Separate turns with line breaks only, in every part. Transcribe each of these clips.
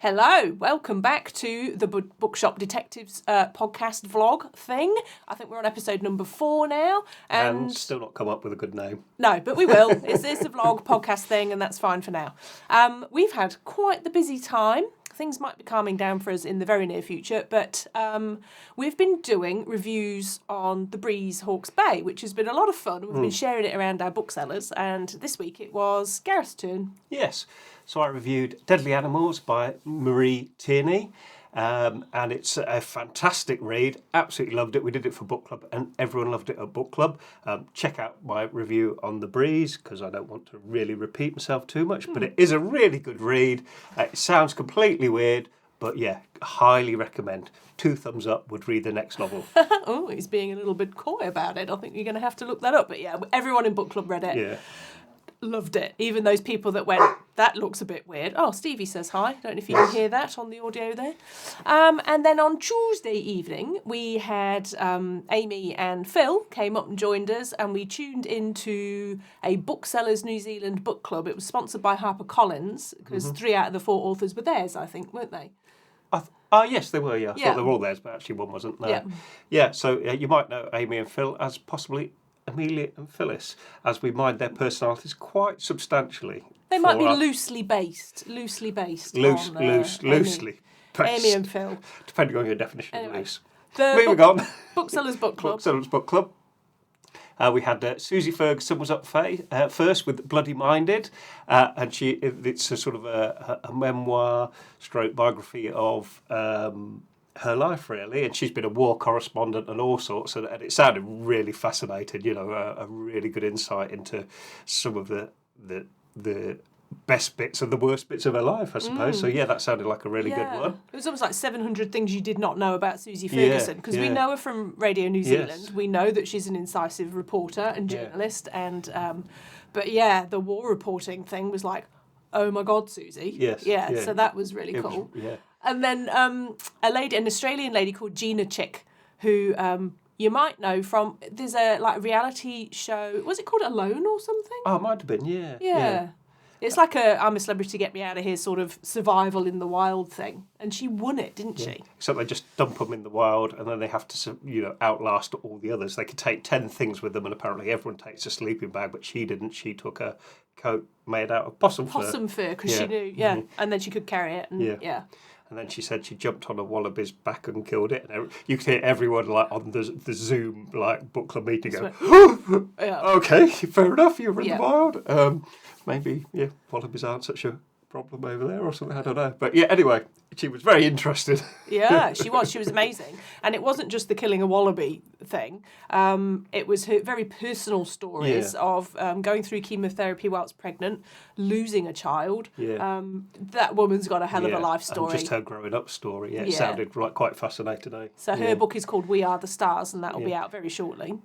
Hello, welcome back to the Bookshop Detectives podcast vlog thing. I think we're on episode number 4 now.
And still not come up with a good name.
No, but we will. It's a vlog podcast thing and that's fine for now. We've had quite the busy time. Things might be calming down for us in the very near future, but we've been doing reviews on The Breeze Hawke's Bay, which has been a lot of fun. We've been sharing it around our booksellers, and this week it was Gareth's turn.
Yes. So I reviewed Deadly Animals by Marie Tierney, and it's a fantastic read. Absolutely loved it. We did it for book club, and everyone loved it at book club. Check out my review on The Breeze, because I don't want to really repeat myself too much, but it is a really good read. It sounds completely weird, but yeah, highly recommend. 2 thumbs up, would read the next novel.
Oh, he's being a little bit coy about it. I think you're going to have to look that up. But yeah, everyone in book club read it.
Yeah.
Loved it. Even those people that went, that looks a bit weird. Oh, Stevie says hi. Don't know if you can hear that on the audio there. And then on Tuesday evening, we had Amy and Phil came up and joined us, and we tuned into a Booksellers New Zealand book club. It was sponsored by HarperCollins, because 3 out of the 4 authors were theirs, I think, weren't they?
Yes, they were, yeah. I thought they were all theirs, but actually one wasn't. No. Yeah, so you might know Amy and Phil as possibly Amelia and Phyllis, as we mind their personalities quite substantially.
They might be loosely based. Loosely based. Loosely
based.
Amy and Phil.
Depending on your definition of loose.
Moving on. Booksellers Book Club.
Booksellers Book Club. We had Susie Ferguson was up first with Bloody Minded, and it's a sort of a memoir stroke biography of her life, really, and she's been a war correspondent and all sorts, and it sounded really fascinating, you know, a really good insight into some of the best bits and the worst bits of her life, I suppose. So yeah, that sounded like a really good one.
It was almost like 700 things you did not know about Susie Ferguson, because we know her from Radio New Zealand. We know that she's an incisive reporter and journalist, and but yeah, the war reporting thing was like, oh my God, Susie. So that was really cool. And then an Australian lady called Gina Chick, who you might know from, there's a reality show, was it called Alone or something?
Oh, it might have been,
yeah. It's like I'm a Celebrity, Get Me Out of Here sort of survival in the wild thing. And she won it, didn't she?
Except they just dump them in the wild, and then they have to, outlast all the others. They could take 10 things with them, and apparently everyone takes a sleeping bag, but she didn't. She took a coat made out of possum fur.
Possum fur, because she knew, and then she could carry it.
And then she said she jumped on a wallaby's back and killed it. And you could hear everyone on the Zoom book club meeting go, okay, fair enough, you're in the wild. Maybe wallabies aren't such a problem over there or something. I don't know. But yeah, anyway, she was very interested.
Yeah, she was. She was amazing. And it wasn't just the killing a wallaby thing. It was her very personal stories of going through chemotherapy whilst pregnant, losing a child. That woman's got a hell of a life story.
And just her growing up story. It sounded quite fascinating.
So her book is called We Are the Stars, and that will be out very shortly.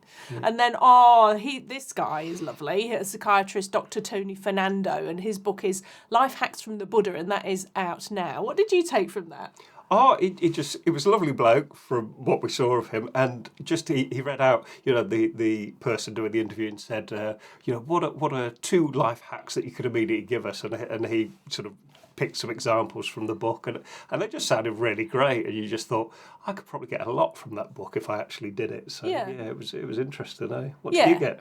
And then, this guy is lovely. A psychiatrist, Dr. Tony Fernando, and his book is Life Hacks from the Buddha, and that is out now. What did you take from that?
It was a lovely bloke from what we saw of him, and just he read out, the person doing the interview and said, what are 2 life hacks that you could immediately give us, and he sort of picked some examples from the book, and they just sounded really great, and you just thought, I could probably get a lot from that book if I actually did it. So it was interesting. What did you get?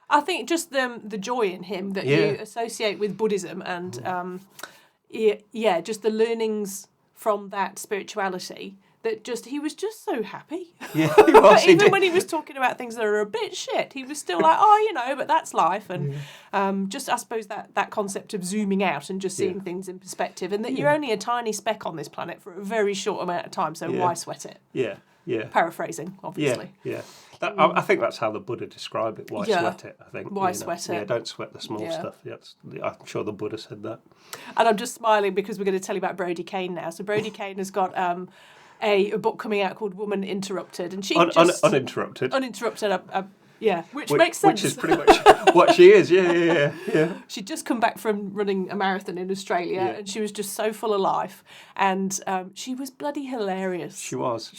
I think just the joy in him that you associate with Buddhism, and just the learnings from that spirituality, that he was just so happy.
Yeah, he was.
Even when he was talking about things that are a bit shit, he was still like, but that's life. And just, I suppose, that concept of zooming out and just seeing things in perspective, and that you're only a tiny speck on this planet for a very short amount of time, so why sweat it?
Yeah.
Paraphrasing, obviously.
Yeah. I think that's how the Buddha described it. Why sweat it, I think.
Why sweat it?
Yeah, don't sweat the small stuff. I'm sure the Buddha said that.
And I'm just smiling because we're going to tell you about Brodie Kane now. So Brodie Kane has got a book coming out called Woman Interrupted. And she
Uninterrupted.
Uninterrupted, which makes sense.
Which is pretty much what she is, yeah.
She'd just come back from running a marathon in Australia, and she was just so full of life. And she was bloody hilarious.
She was.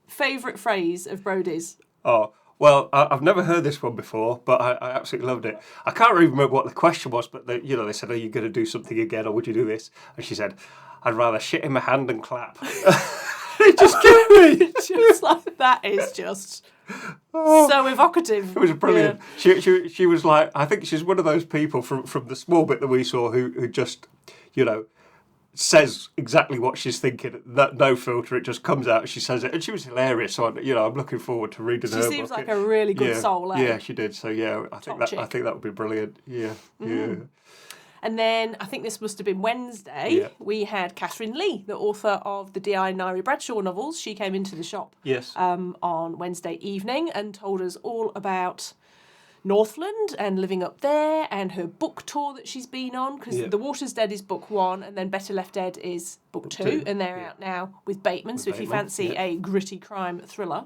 Favourite phrase of Brodie's?
Oh, well, I've never heard this one before, but I absolutely loved it. I can't even remember what the question was, but they said, are you going to do something again, or would you do this? And she said, I'd rather shit in my hand and clap. It just killed me.
Just like that is just so evocative.
It was brilliant. Yeah. She was like, I think she's one of those people from the small bit that we saw who just, says exactly what she's thinking. No filter, it just comes out. She says it, and she was hilarious. So I'm looking forward to reading her book.
She seems like a really good soul.
Yeah, she did. So I think that would be brilliant. Yeah, yeah.
And then I think this must have been Wednesday. We had Catherine Lee, the author of the D.I. Nairi Bradshaw novels. She came into the shop on Wednesday evening and told us all about Northland and living up there and her book tour that she's been on, because The Water's Dead is book 1 and then Better Left Dead is book 2 and they're out now with Bateman. So if you fancy a gritty crime thriller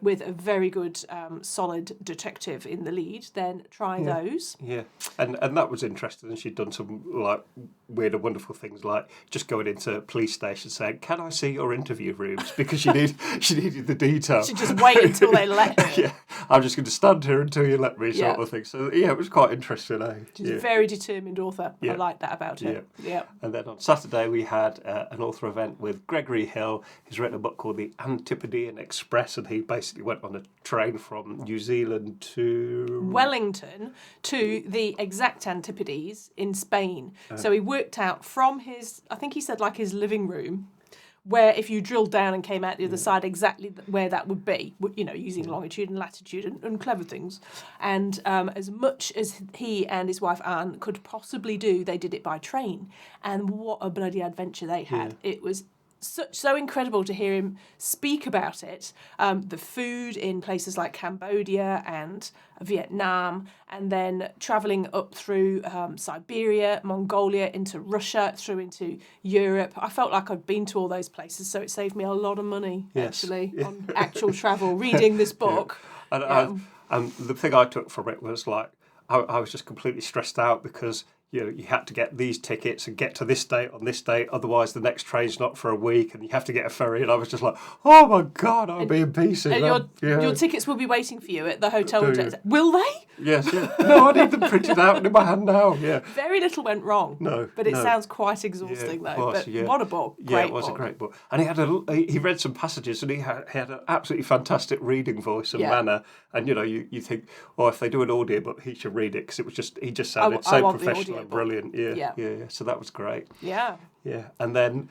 with a very good solid detective in the lead, then try those.
Yeah, and that was interesting. And she'd done some like weird and wonderful things, like just going into police stations saying, "Can I see your interview rooms?" Because she needed the detail.
She just wait until they let her.
Yeah, I'm just going to stand here until you let me, sort of thing. So it was quite interesting.
She's a very determined author. I like that about her. Yeah.
And then on Saturday we had an author event with Gregory Hill. He's written a book called The Antipodean Express, and he basically went on a train from New Zealand to
Wellington to the exact Antipodes in Spain. So he worked out from his, I think he said like his living room, where if you drilled down and came out the other side, exactly where that would be, using longitude and latitude and clever things. And as much as he and his wife Anne could possibly do, they did it by train. And what a bloody adventure they had. It was so incredible to hear him speak about it. The food in places like Cambodia and Vietnam, and then travelling up through Siberia, Mongolia, into Russia, through into Europe. I felt like I'd been to all those places, so it saved me a lot of money, actually, on actual travel, reading this book.
And the thing I took from it was like, I was just completely stressed out because you had to get these tickets and get to this date on this date, otherwise the next train's not for a week, and you have to get a ferry. And I was just like, oh my God, I'll be in pieces.
And your tickets will be waiting for you at the hotel. Will they?
Yes, yeah. No, I need them printed out in my hand now, yeah.
Very little went wrong.
No.
But it sounds quite exhausting, though.
Was,
but what a book.
Yeah, it was a great book. And he read some passages, and he had an absolutely fantastic reading voice and manner. And, you think, if they do an audiobook, he should read it, because he just sounded so professional and brilliant. Yeah. So that was great.
Yeah.
Yeah. And then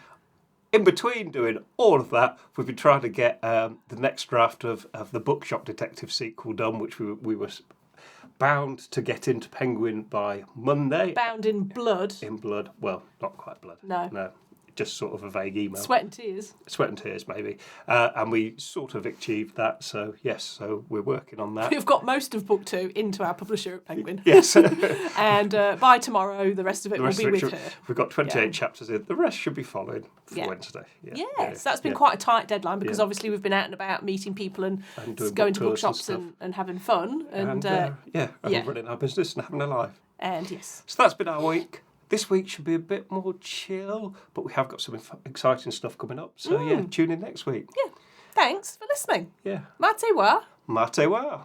in between doing all of that, we've been trying to get the next draft of the Bookshop Detectives sequel done, which we were bound to get into Penguin by Monday.
Bound in blood.
In blood. Well, not quite blood.
No.
Just sort of a vague email.
Sweat and tears.
Sweat and tears, maybe. And we sort of achieved that. So, yes, so we're working on that.
We've got most of book 2 into our publisher at Penguin.
Yes.
And by tomorrow, the rest of it will be with her.
We've got 28 chapters in. The rest should be followed for Wednesday.
Yes, that's been quite a tight deadline, because obviously we've been out and about meeting people and going to bookshops and having fun. And
running our business and having a life.
And yes.
So that's been our week. This week should be a bit more chill, but we have got some exciting stuff coming up. So, tune in next week.
Yeah. Thanks for listening.
Yeah.
Mate wa.
Mate wa.